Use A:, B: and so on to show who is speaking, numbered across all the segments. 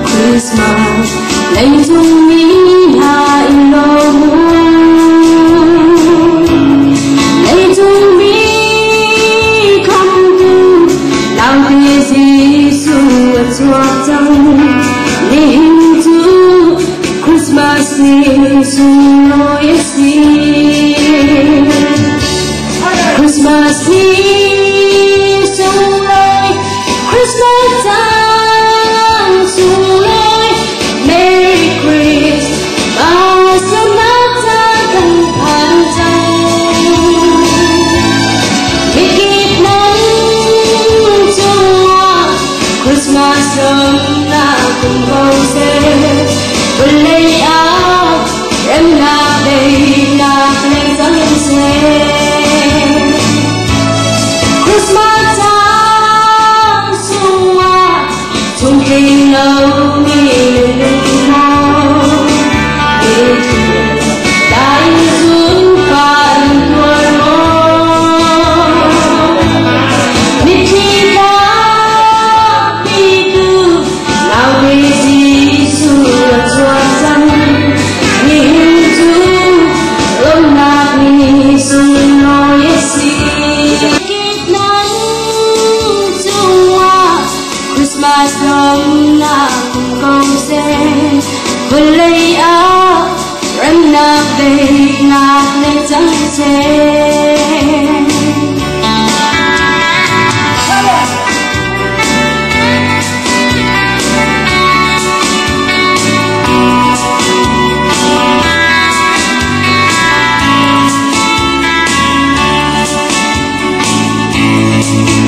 A: Christmas lấy dung mỹ hai lô lấy dung mỹ không tu làm việc gì suốt chuột trăng để hình dung Christmas ni dung lối xí Christmas ni dung lối Christmas time dung lối Merry Christmas sớm nát ra gần phan trăng biết kịp nắng chung hoa Christmas sớm là cùng bầu rơi bên lấy áo em là đây là lên dáng xe Christmas time sung hoa chung kinh lâu mi lên mò để đại dương phản đuôi mò biết khi đã đi từ nào về gì suốt chuột răng nhìn chú ôm nát mi sung nói xí kết nắng chung hoa Christmas đông là cùng công sen vừa lấy áo em nạp về nạp lên trắng sen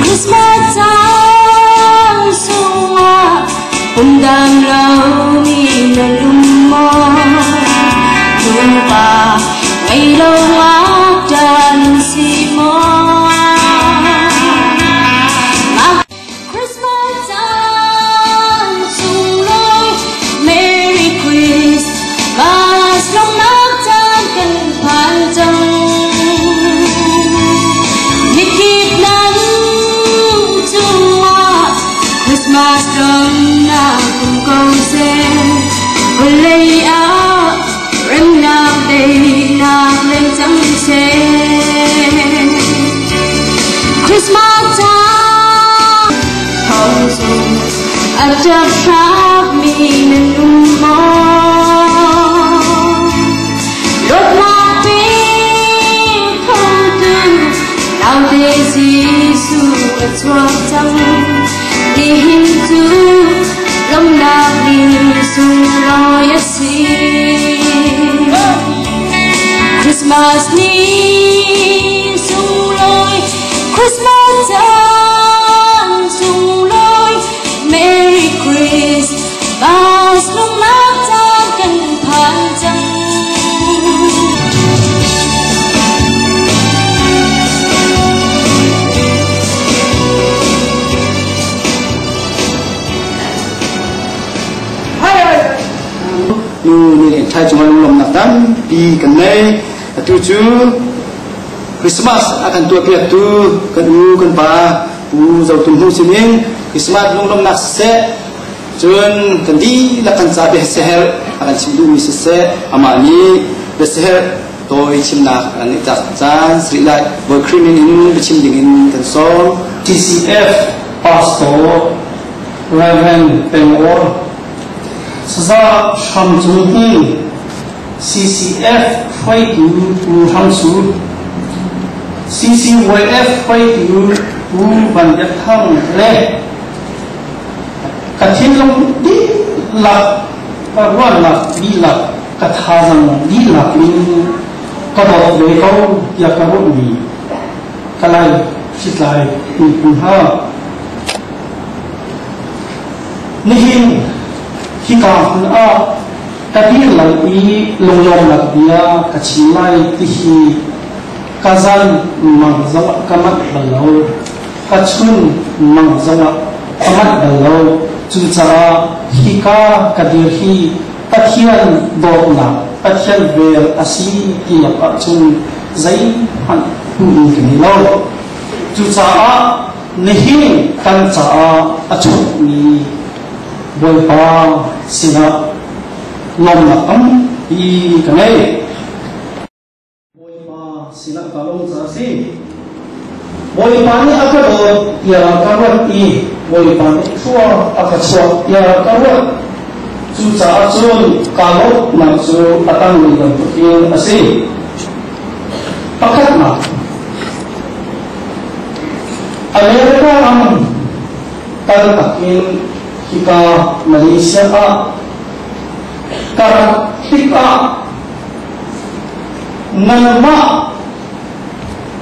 A: Christmas time sung hoa hôm đang lâu mi là lung mò lung pa ngày lâu ác tràn xì mò Christmas time sung lối Merry Christmas long nát tan cần phan trăng Christmas đông là cùng câu sen vừa lấy áo em nạp đây nạp lên trắng sen Christmas time không dùng anh chấp pháp mi nên đúng mò đốt lạc pin không tư nào để gì suốt chuột trăng đi hình tu lòng nạp đi sung lối xí Christmas ni sung lối Christmas time sung lối Merry Christmas lòng nạp tan cần phan trăng
B: ni thai cuma lom nak dan pi kenai tu cu Christmas akan tua pihak tu kan kan pa zau tumhu sini Christmas lom nak se cun kendi lakan sabeh seher akan simdu mi se amani be seher toy chimna kan itak chan Sri Lai boy krimin in bichim dingin kan song
C: TCF Pastor Reverend Pengor Sasa Shamjungi CCF Phai Tu Hamsu CCYF Phai Tu Ban Yat Thang Le Kathin Long Di Lak Parwan Lak Di Lak Kathazang Di Lak Min Kadot Ve Kau Yakarot Ni Kalai Sitlai Punha Nihin khi càng a ta đi lại ý lồng lồng lạc bia cả chín lai thì cả dân mang dòng cả mắt bẩn lâu cả chun mang dòng cả mắt bẩn lâu chú cha khi cả điều khi ta thiên đột nạp ta thiên về asi thì ở chun giấy hẳn cái này lâu chú cha nehi kan cha a chut ni bồi pa xin ạ lòng là ấm y cái này bồi pa xin ạ cả lòng giá si bồi pa ni aka do ya kawan y bồi pa ni chua aka chua ya kawan chu cha chun kalau nang chu atang ni dong tu asi pakat na Amerika ang kaltakin kita Malaysia karatika nama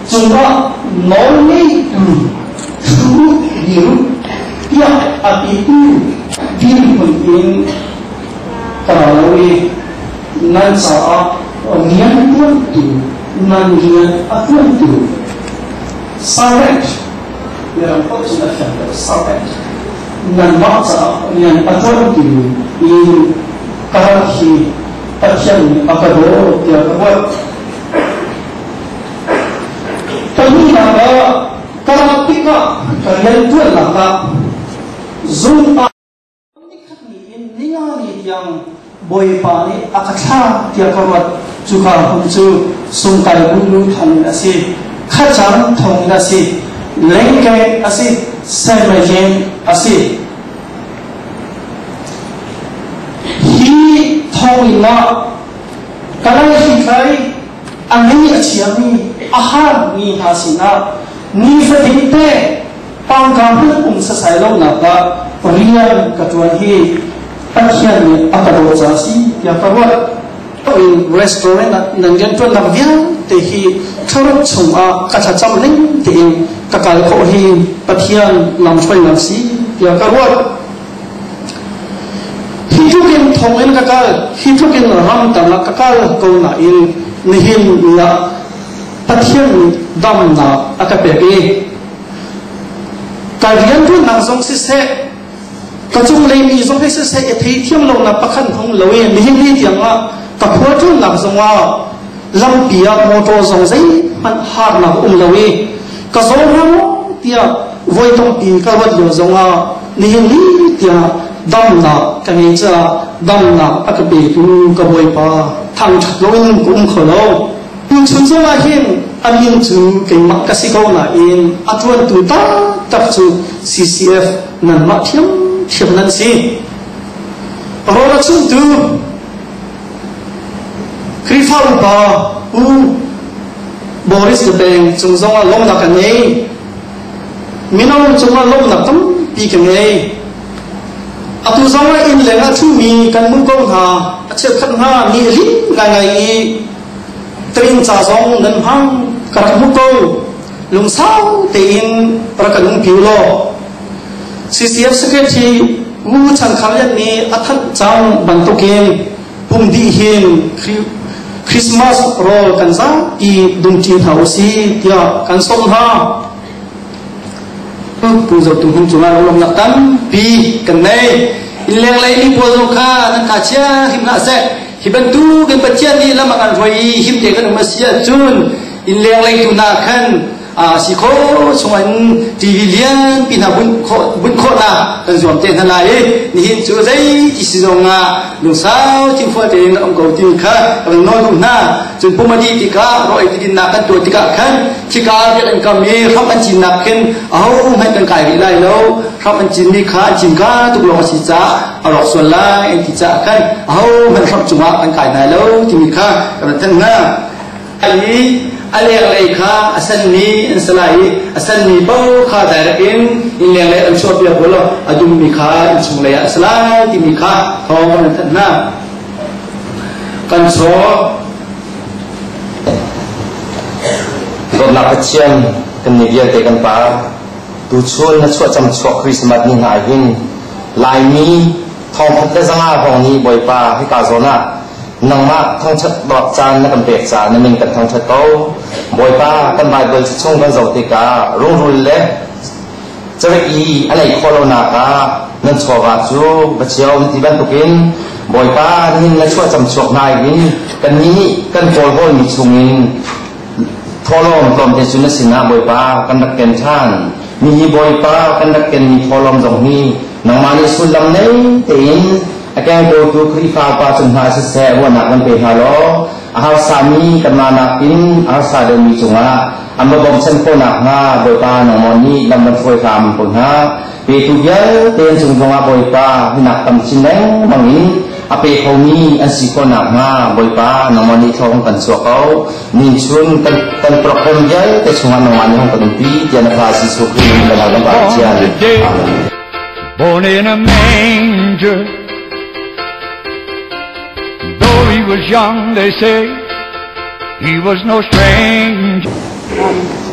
C: cuma nolni tu biru ya itu biru penting kalau nan saa nian pun tu nan nian pun tu sahaja yang kau sudah cakap sahaja nan masa yang pun tu ini kahhi pasien akado dia buat kami nama karatika kalian tuan lah zoom ini yang boy pani akatha dia kawat juga huncu sungkai bulu than asi khacham thong asi lengkai asi semajen asi thongina kalai hikai angni achiami ahar ni hasina ni fadinte pangkampun sasailo napa rian katuan hi pasien ni akado jasi ya kawat in restaurant nangen tuan nambiang te hi thorok chuma kachacham ling te kakal ko hi pathian lamchoi namsi ya kawat hitukin thongin kakal hitukin ram tama kakal ko na in nihin na pathian dam na akapeke kalian tu nang song si se kachung lei mi song se se thei thiam lo na pakhan thong loe nihin ni tiang a kapua tu nang song wa lampia moto song sei man har na loe ka zo ram tia voi tong pi ka wat lo song a nihin ni tia dam na kangi cha dam na akabe tu ka boi pa thang chat lo in kum kholo in chun zo la hin amin chu ke mak ka si ko na in atwan tu ta tak chu CCF nan ma thiam thiam nan si ro la chun tu krifa pa u Boris de Beng chung zo la long na ka nei minam chung la long na tam pi ka nei atu zama in lenga chu mi kan mun ko ha ache khan ha ni li ngai ngai trin cha zong nan hang karak mu ko lung sao te in prakan lung piu lo CCF secretary mu chan khalyan ni athan chang bantoken pum di hin Christmas roll kan sa I dung chi thau si tia kan som ha pu zo tum hum chunga lom nak tan pi kan nei ileng lai ni po zo kha nan ka chia him na se hiban tu kan pachian ni lama kan roi him te kan ma sia chun ileng lai tu na khan si kho chuan TV lian pin ha bun kho na kan zom te na lai ni hin chu zai ti si zonga lu sao tim fo te na om ko tim kha kan no lu na chun pumadi ti ka roi ti din na kan tu ti ka khan ti ka ya kan ka mi kham an chin na khen au mai kan kai lai lo kham an chin ni kha chin ka tu lo si cha arok so la en ti cha khan au man kham chuma kan kai na lo ti mi kha kan tan na ai alek lai kha asan ni ansalai asan ni bo kha darakin ileng lai am shop ya bolo adum mi kha chung lai asalai ti mi kha thong an tan na kan so
D: na pachian kan ni dia te kan pa tu chun na chua cham chua Christmas ni na hin lai mi thong phat le zanga hong ni boi pa hi ka zona nang ma thong chat dot chan na kan pek cha na min kan thong chat ko boi pa kan bible chung kan zo te ka rung rul le chave I alai kholo na ka nan chwa ga chu bachiao ti ban tukin boi pa hin na chua cham chok nai hin kan ni kan kol hol mi chungin tholom tom te chuna sina boi pa kan dak ken than mi hi boi pa kan dak ken mi tholom jong hi nang mani sulam nei tein akan do tu krifa pa chungha se wana kan pe halo ahal sami kamana in ahal sademi chunga amma bom chen ko na nga boy pa nang moni lam ban foi kam ko ha pe tu ya ten chung jonga boy pa hinak tam chineng mangin ape khomi an si ko na nga boy pa nang moni thong kan so ko nin chun kan program ya te chunga nang mani hong kan pi ya na fa si so kri la la ba chia
E: born in a manger. Though he was young, they say, he was no stranger.